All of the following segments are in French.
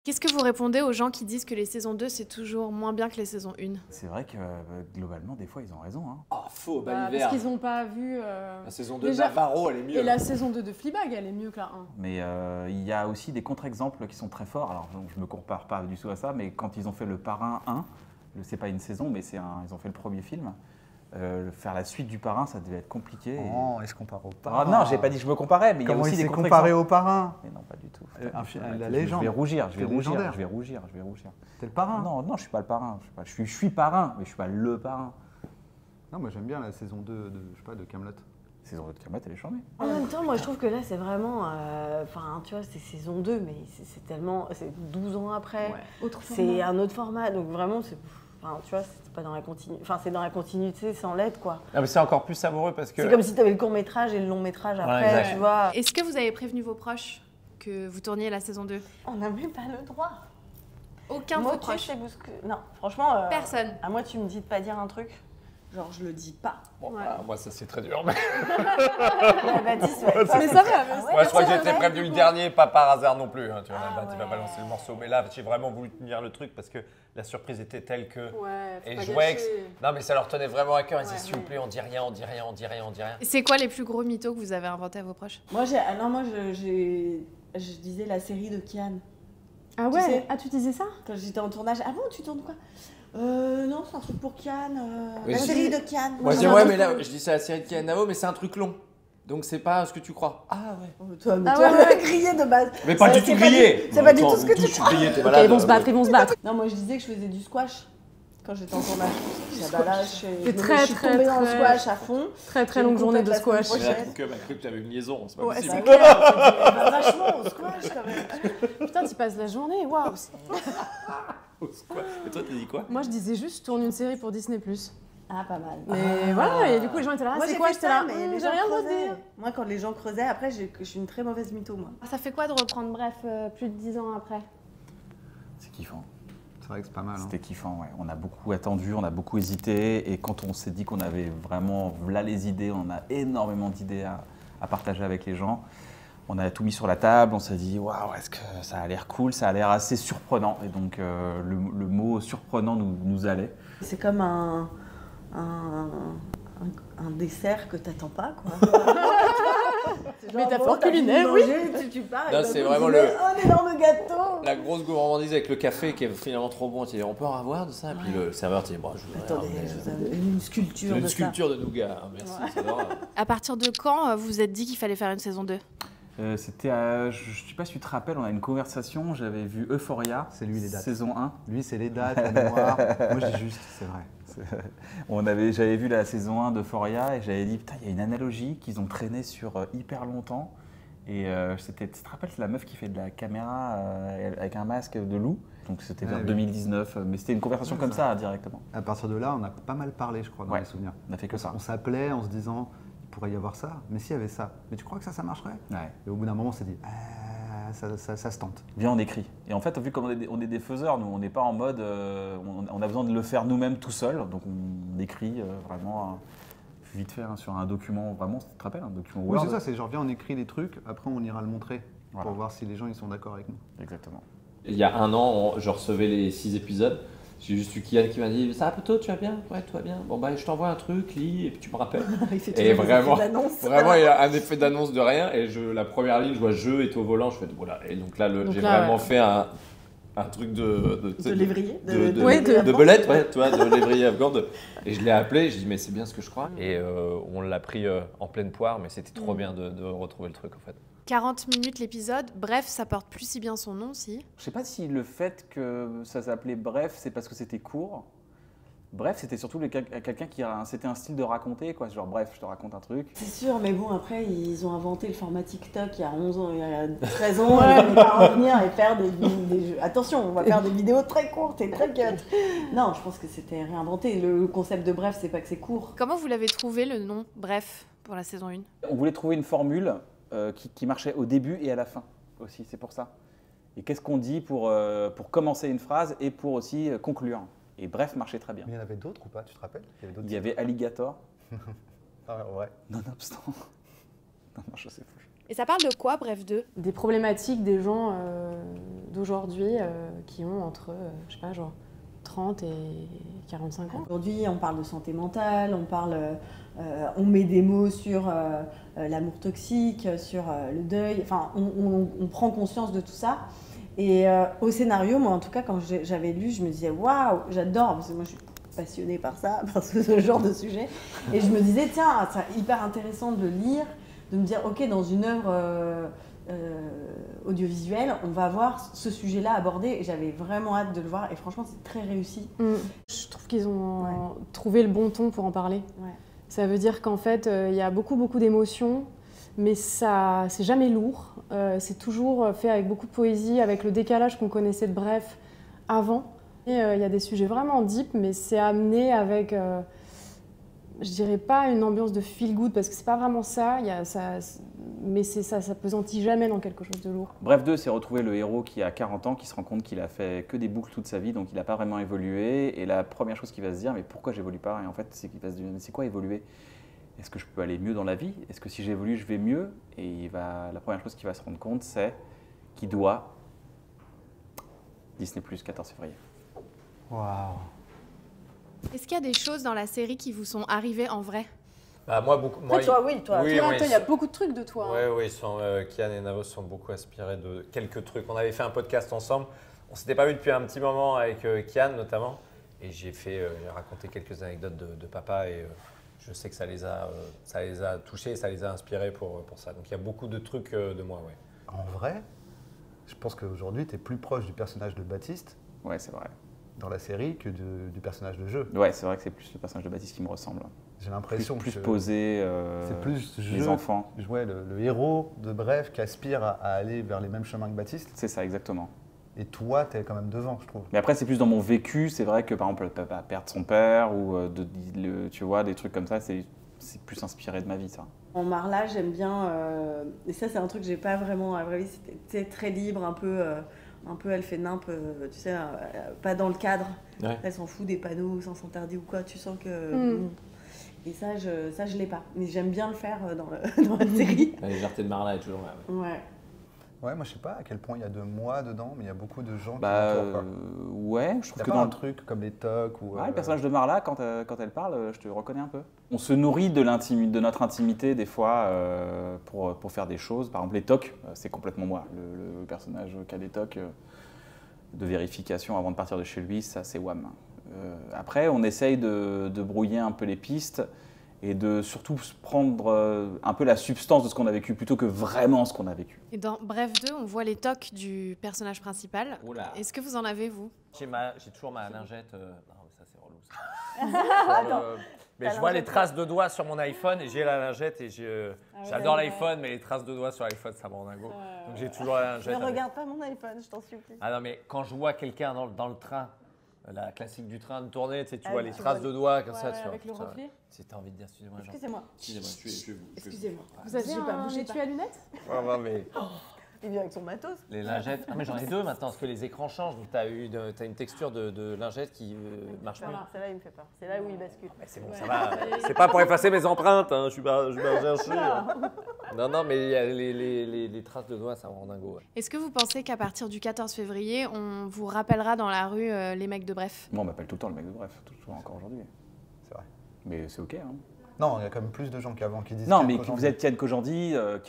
Qu'est-ce que vous répondez aux gens qui disent que les saisons 2, c'est toujours moins bien que les saisons 1? C'est vrai que globalement, des fois, ils ont raison. Hein. Oh, faux, Parce qu'ils n'ont pas vu... La saison 2 déjà- de Navarro, elle est mieux. Et la saison 2 de Fleabag, elle est mieux que la 1. Mais il y a aussi des contre-exemples qui sont très forts. Alors, je ne me compare pas du tout à ça, mais quand ils ont fait Le Parrain 1, c'est pas une saison, mais ils ont fait le premier film. Faire la suite du Parrain, ça devait être compliqué. Oh, est-ce qu'on compare au Parrain? Ah, non, j'ai pas dit que je me comparais, mais il y a Comment aussi il des s'est contre-exemples. comparé au Parrain? Mais non, pas du tout. La légende. Je vais rougir, je vais C'est rougir, légendaire. je vais rougir, je vais rougir. T'es le Parrain? Non, non, je suis pas le parrain. Je suis parrain, mais je suis pas le parrain. Non, moi j'aime bien la saison 2 de Kaamelott. Saison de Kaamelott, elle est charmée. En même temps, moi je trouve que là c'est vraiment. Enfin, tu vois, c'est saison 2, mais c'est tellement. C'est 12 ans après. Autre C'est format. un autre format, donc vraiment, c'est. Enfin, tu vois, c'est pas dans la continuité. Enfin, c'est dans la continuité sans l'aide, quoi. Ah, mais c'est encore plus savoureux parce que. C'est comme si tu avais le court-métrage et le long-métrage après, exact. tu vois. Est-ce que vous avez prévenu vos proches que vous tourniez la saison 2? On n'a même pas le droit. Aucun de Moi, vos tu proches? sais, non, franchement. Personne. À moi, tu me dis de pas dire un truc. Genre, je le dis pas. Bon, Ouais. moi, ça c'est très dur. Mais Ouais, Baptiste, ouais. Mais ça va, moi, je crois que c'est j'étais vrai, prévenu du le coup. dernier, pas par hasard non plus. Hein, tu vois, Ah tu vas ouais. balancer le morceau. Mais là, j'ai vraiment voulu tenir le truc parce que la surprise était telle que. Ouais, faut Et pas je voyais que. gâcher. Non, mais ça leur tenait vraiment à cœur. Ils disaient, Ouais, s'il vous ouais. plaît, on dit rien, on dit rien, on dit rien, on dit rien. C'est quoi les plus gros mythos que vous avez inventés à vos proches? Moi, je disais la série de Kian. Ah Tu ouais? sais- Ah, tu disais ça? Quand j'étais en tournage, ah bon, tu tournes quoi? Non, c'est un truc pour Kian. Mais La je série dis- de Kian. Moi, je dis, j'ai un ouais, truc mais là, pour- je dis c'est la série de Kian Nao, mais c'est un truc long. Donc, c'est pas ce que tu crois. Ah ouais. Toi, mais Ah toi, ouais, ouais. crier de base. Mais pas Ça, du c'est tout grillé. C'est pas du tout ce que tu crois. Grillé, t'es Ok, malade. ils vont se battre, ils vont se battre. Non, moi je disais que je faisais du squash quand j'étais en tournage. Ah bah là, je C'est très, suis très, tombée dans le très- squash à fond. Très très J'ai longue une journée de compète la squash. semaine Mais la prochaine. Pouquet m'a cru que tu avais une liaison, c'est pas Ouais, possible. Bah clair, bah, vachement au squash quand même. Putain, tu passes la journée, waouh. Et toi, t'as dit quoi? Moi, je disais juste, je tourne une série pour Disney+. Ah, pas mal. Mais voilà, et du coup, les gens étaient là, Moi c'est j'ai quoi? fait J'étais ça, là, mais les j'ai gens rien d'autre à creusaient. dire. Moi, quand les gens creusaient, après, je suis une très mauvaise mytho, moi. Ça fait quoi de reprendre Bref plus de 10 ans après? C'est kiffant. C'est vrai que c'est pas mal. Hein. C'était kiffant, ouais. On a beaucoup attendu, on a beaucoup hésité. Et quand on s'est dit qu'on avait vraiment là les idées, on a énormément d'idées à partager avec les gens. On a tout mis sur la table, on s'est dit waouh, est-ce que ça a l'air cool, ça a l'air assez surprenant. Et donc le mot surprenant nous allait. C'est comme un dessert que t'attends pas, quoi. C'est genre, Métaphore t'as fini de culinaire, oui. manger, tu pars et Non, d'un c'est coup, vraiment tu le- mets un énorme gâteau. La grosse gourmandise avec le café qui est finalement trop bon. Tu dis, on peut en avoir de ça? Et puis le serveur, tu dis, bon, je voudrais Attendez, ramener, je vous avais une sculpture une de sculpture de nougat. Hein, merci, c'est adorable. À partir de quand vous vous êtes dit qu'il fallait faire une saison 2? C'était, je ne sais pas si tu te rappelles, on a une conversation, j'avais vu Euphoria, C'est lui, les dates. saison 1. Lui, c'est les dates, la mémoire. Moi, j'ai juste, c'est vrai. J'avais vu la saison 1 d'Euphoria et j'avais dit, putain, il y a une analogie qu'ils ont traînée sur hyper longtemps. Et tu te rappelles, c'est la meuf qui fait de la caméra avec un masque de loup. Donc c'était Ouais, vers oui. 2019, mais c'était une conversation Ouais, comme ça. ça directement. À partir de là, on a pas mal parlé, je crois, dans Ouais. les souvenirs. On a fait que ça. On s'appelait en se disant, il pourrait y avoir ça, mais s'il y avait ça, mais tu crois que ça marcherait? Ouais. Et au bout d'un moment, on s'est dit, ah, ça se tente. Viens, on écrit. Et en fait, vu comme on est des faiseurs, nous, on n'est pas en mode, on a besoin de le faire nous-mêmes tout seul. Donc on écrit vraiment vite fait sur un document, vraiment, tu te rappelles, un document Oui, Word. c'est ça, c'est genre, viens, on écrit des trucs, après on ira le montrer Voilà. pour voir si les gens ils sont d'accord avec nous. Exactement. Il y a un an, je recevais les 6 épisodes. J'ai juste eu Kian qui m'a dit, ça va plutôt, tu vas bien? Ouais, tout va bien. Bon, bah, je t'envoie un truc, lis, et puis tu me rappelles. Il fait Et toujours des vraiment, effets d'annonce. vraiment, il y a un effet d'annonce de rien. Et la première ligne, je vois je est au volant. Je fais voilà. Et donc là, Donc j'ai là, vraiment ouais. fait un truc de lévrier, Ouais, de belette, ouais, tu vois, de lévrier afghan. Et je l'ai appelé. Je dis mais c'est bien ce que je crois. Et on l'a pris en pleine poire, mais c'était trop bien de retrouver le truc en fait. 40 minutes l'épisode. Bref, ça porte plus si bien son nom, si. Je sais pas si le fait que ça s'appelait Bref, c'est parce que c'était court. Bref, c'était surtout quelqu'un qui c'était un style de raconter, quoi. Genre, bref, je te raconte un truc. C'est sûr, mais bon, après, ils ont inventé le format TikTok il y a 11 ans, il y a 13 ans, ils n'allaient pas revenir et faire des jeux. Attention, on va faire des vidéos très courtes et très cut. Non, je pense que c'était réinventé. Le concept de bref, c'est pas que c'est court. Comment vous l'avez trouvé le nom Bref pour la saison 1? On voulait trouver une formule qui marchait au début et à la fin aussi, c'est pour ça. Et qu'est-ce qu'on dit pour commencer une phrase et pour aussi conclure. Et bref, marchait très bien. Mais il y en avait d'autres ou pas, tu te rappelles? Il y avait Alligator, Ah, ouais. nonobstant. Non, je sais plus. Et ça parle de quoi, Bref 2? Des problématiques des gens d'aujourd'hui qui ont entre, je sais pas, genre 30 et 45 ans. Aujourd'hui, on parle de santé mentale, on met des mots sur l'amour toxique, sur le deuil. Enfin, on prend conscience de tout ça. Et au scénario, moi en tout cas, quand j'avais lu, je me disais waouh, j'adore, parce que moi je suis passionnée par ça, par ce genre de sujet. Et je me disais, tiens, c'est hyper intéressant de le lire, de me dire, ok, dans une œuvre audiovisuelle, on va voir ce sujet-là abordé. Et j'avais vraiment hâte de le voir. Et franchement, c'est très réussi. Je trouve qu'ils ont trouvé le bon ton pour en parler. Ouais. Ça veut dire qu'en fait, il y a beaucoup d'émotions, mais ça, c'est jamais lourd. C'est toujours fait avec beaucoup de poésie, avec le décalage qu'on connaissait de Bref avant. Et il y a des sujets vraiment deep, mais c'est amené avec, je dirais pas une ambiance de feel good, parce que c'est pas vraiment ça, mais ça pesantit jamais dans quelque chose de lourd. Bref 2, c'est retrouver le héros qui a 40 ans, qui se rend compte qu'il a fait que des boucles toute sa vie, donc il n'a pas vraiment évolué. Et la première chose qu'il va se dire, mais pourquoi j'évolue pas? Et en fait, c'est qu'il va se dire, mais c'est quoi évoluer? Est-ce que je peux aller mieux dans la vie? Est-ce que si j'évolue, je vais mieux? Et la première chose qu'il va se rendre compte, c'est qu'il doit Disney+, 14 février. Waouh. Est-ce qu'il y a des choses dans la série qui vous sont arrivées en vrai? Bah, moi, beaucoup. Après, toi, oui, toi. Oui, Toi, oui, il y a beaucoup de trucs de toi. hein. Oui, Kian et Navo sont beaucoup inspirés de quelques trucs. On avait fait un podcast ensemble. On s'était pas vu depuis un petit moment avec Kian notamment. Et j'ai raconté quelques anecdotes de papa et je sais que ça les a touchés, ça les a inspirés pour ça. Donc il y a beaucoup de trucs de moi, ouais. En vrai, je pense qu'aujourd'hui, tu es plus proche du personnage de Baptiste Ouais, c'est vrai. dans la série que du personnage de jeu. Ouais, c'est vrai que c'est plus le personnage de Baptiste qui me ressemble. J'ai l'impression Plus que posé, c'est plus les jeu, enfants. jouer le héros de Bref qui aspire à aller vers les mêmes chemins que Baptiste. C'est ça, exactement. Et toi, tu es quand même devant, je trouve. Mais après, c'est plus dans mon vécu. C'est vrai que, par exemple, perdre son père ou, tu vois, des trucs comme ça, c'est plus inspiré de ma vie, ça. En Marla, j'aime bien, et ça c'est un truc que j'ai pas vraiment, à vrai dire, c'était très libre, un peu elle fait nimp, tu sais, pas dans le cadre. Ouais. Elle s'en fout des panneaux, sans s'interdit ou quoi, tu sens que... Et ça, je l'ai pas. Mais j'aime bien le faire dans la série. La légèreté de Marla est toujours là. Ouais. Ouais. Ouais, moi je sais pas à quel point il y a de moi dedans, mais il y a beaucoup de gens Bah, qui m'entourent, quoi. ouais, je trouve T'as que pas dans un truc comme les tocs ou... Ouais, le personnage de Marla, quand elle parle, je te reconnais un peu. On se nourrit de notre intimité des fois pour faire des choses. Par exemple, les tocs, c'est complètement moi. Le personnage qui a des tocs de vérification avant de partir de chez lui, ça c'est Wham. Après, on essaye de brouiller un peu les pistes et de surtout prendre un peu la substance de ce qu'on a vécu plutôt que vraiment ce qu'on a vécu. Et dans Bref 2, on voit les tocs du personnage principal. Oula. Est-ce que vous en avez, vous? J'ai toujours ma lingette. Non, mais ça c'est relou. Ça. Mais je vois les traces de doigts sur mon iPhone et j'ai la lingette et j'adore l'iPhone, mais les traces de doigts sur l'iPhone, ça me rend dingo. Donc j'ai toujours la lingette. Ne regarde pas mon iPhone, je t'en supplie. Ah non, mais quand je vois quelqu'un dans le train, la classique du train de tournée, tu sais, tu Ah vois oui, les tu traces vois de doigts comme Ouais, ça. Tu vois, avec le reflet. Si t'as envie de dire, excusez-moi. Jean. Excusez-moi. Excusez-moi, je vais vous. Excusez-moi. Vous avez J'ai pas un bougé, étui à lunettes? Ouais, ouais, mais Il vient avec son matos. les lingettes. Ah, mais j'en ai deux maintenant parce que les écrans changent. Donc t'as une texture de lingette qui marche mieux. Voilà, celle-là, il me fait peur. C'est là où il bascule. Mais c'est bon, ça va. C'est pas pour effacer mes empreintes. Hein. Je suis pas cherché. Non, mais il y a les traces de doigts, ça me rend dingo. Ouais. Est-ce que vous pensez qu'à partir du 14 février, on vous rappellera dans la rue les mecs de Bref? Moi, on m'appelle tout le temps le mec de Bref, toujours encore aujourd'hui. C'est vrai. Mais c'est ok, hein. Non, il y a quand même plus de gens qu'avant qui disent... Non, Kian mais Kojandi. vous êtes Kian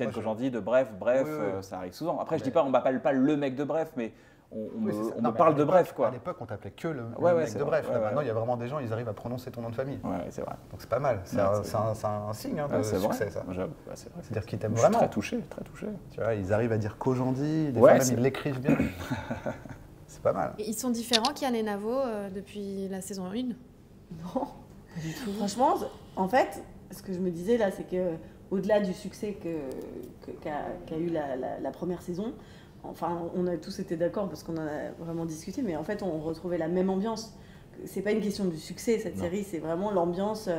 Kojandi, de Bref, Oui, oui. ça arrive souvent. Après, je Mais- dis pas, on m'appelle pas le mec de Bref, mais on Oui, c'est ça. me Non, mais parle à de l'époque- Bref, quoi. À l'époque, on t'appelait que le Ouais, mec c'est de Bref. vrai. Là, Ouais, maintenant, ouais. il y a vraiment des gens, ils arrivent à prononcer ton nom de famille. Ouais, c'est vrai. Donc c'est pas mal. C'est Ouais, un signe hein, de Ouais, c'est vrai. succès, ça. J'avoue, ouais, c'est vrai. C'est-à-dire qu'ils t'aiment Je suis vraiment. très touché, très touché. Tu vois, ils arrivent à dire Kojandi, des Ouais, fois même c'est- ils l'écrivent bien. C'est pas mal. Et ils sont différents, Kian et Navo, depuis la saison 1? Non, pas du tout. Franchement, en fait, ce que je me disais là, c'est que au-delà du succès qu'a eu la première saison, enfin, on a tous été d'accord parce qu'on en a vraiment discuté, mais en fait, on retrouvait la même ambiance. C'est pas une question du succès, cette série, c'est vraiment l'ambiance.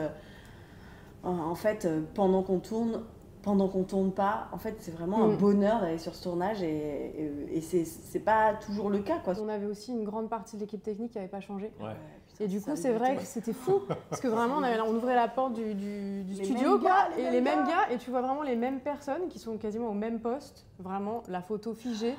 En fait, pendant qu'on tourne pas, en fait, c'est vraiment un bonheur d'aller sur ce tournage et c'est pas toujours le cas, quoi. On avait aussi une grande partie de l'équipe technique qui n'avait pas changé. Ouais. Et du coup, ça c'est avait vrai été- que c'était fou. Parce que vraiment, on ouvrait la porte du studio, mêmes quoi, gars, et les mêmes gars, et tu vois vraiment les mêmes personnes qui sont quasiment au même poste. Vraiment, la photo figée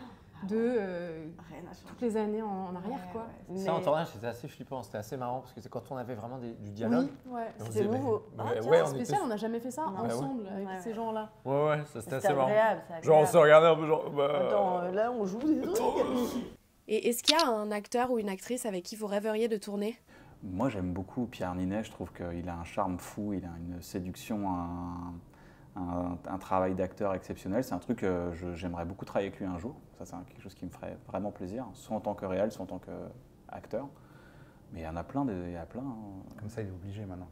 de Rien à changer. toutes les années en arrière, Ouais, quoi. ouais. Ça, en tournage, c'était assez flippant, c'était assez marrant parce que c'est quand on avait vraiment du dialogue. Oui, ouais. On C'était faisait, nouveau. bah, Ah, ouais, tiens, ouais, C'est on spécial, était- on n'a jamais fait ça Ouais. ensemble avec Ouais. ces gens-là. Ouais, ça c'était assez marrant. agréable. Genre, on se regardait un peu, genre. Bah, Attends, là, on joue des trucs. Et est-ce qu'il y a un acteur ou une actrice avec qui vous rêveriez de tourner? Moi, j'aime beaucoup Pierre Ninet. Je trouve qu'il a un charme fou, il a une séduction, un travail d'acteur exceptionnel. C'est un truc que j'aimerais beaucoup travailler avec lui un jour. Ça, c'est quelque chose qui me ferait vraiment plaisir, soit en tant que réel, soit en tant qu'acteur. Mais il y en a plein. Il y a plein. Comme ça, il est obligé maintenant.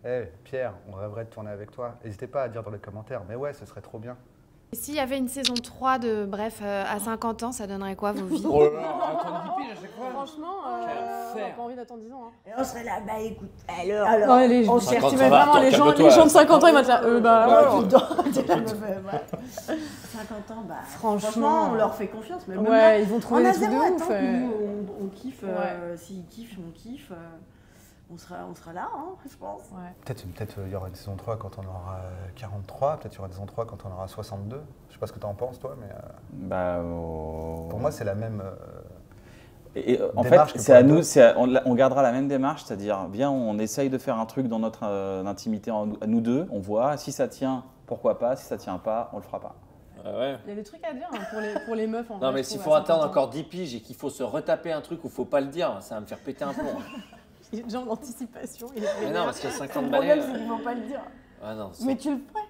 Eh, Pierre, on rêverait de tourner avec toi. N'hésitez pas à dire dans les commentaires. Mais ouais, ce serait trop bien. Et s'il y avait une saison 3 de Bref à 50 ans, ça donnerait quoi vos vies? Oh là là, attends, 10 piges à chaque fois. Franchement, Quel on n'a enfer. pas envie d'attendre 10 ans. Hein. Et on serait là, bah écoute, alors. Non, les gens, on tu 50, mets ça va, vraiment attends, les gens calme-toi. de 50 ans, ils vont être là. Bah, Ouais, ouais. putain, t'es là, meuf, ouais. 50 ans, bah. Franchement, on leur fait confiance. Mais même là, Ouais, ils vont on trouver a des trucs zéro de attente. ouf. Nous, on kiffe. Ouais. S'ils kiffent, on kiffe. On sera là, hein, je pense. Ouais. Peut-être il y aura une saison 3 quand on aura 43. Peut-être il y aura une saison 3 quand on aura 62. Je sais pas ce que tu en penses, toi, mais Bah, pour moi, c'est la même. En fait, démarche que c'est pour à les nous, deux. on gardera la même démarche, c'est-à-dire, bien, on essaye de faire un truc dans notre intimité à nous deux, on voit, si ça tient, pourquoi pas, si ça tient pas, on le fera pas. Ouais. Il y a des trucs à dire hein, pour les meufs. En Non, vrai, mais je s'il trouve, faut à 50 attendre ans. encore 10 piges et qu'il faut se retaper un truc où il faut pas le dire, ça va me faire péter un plomb. Il est déjà en anticipation. Mais non, parce que 50 Le balais. problème, c'est qu'ils vont pas le dire. Ah non, Mais tu le ferais.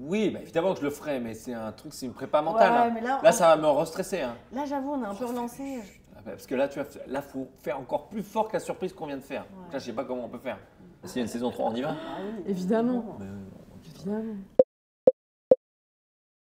oui, bah évidemment que je le ferai, mais c'est un truc, c'est une prépa mentale. Ouais, hein. mais là, Là, ça va me restresser. Hein. Là, j'avoue, on est un peu relancé. Ah bah, parce que là, là, faut faire encore plus fort que la surprise qu'on vient de faire. Donc là, je sais pas comment on peut faire. S'il y a une saison 3, on y va. Évidemment. Mais, Évidemment.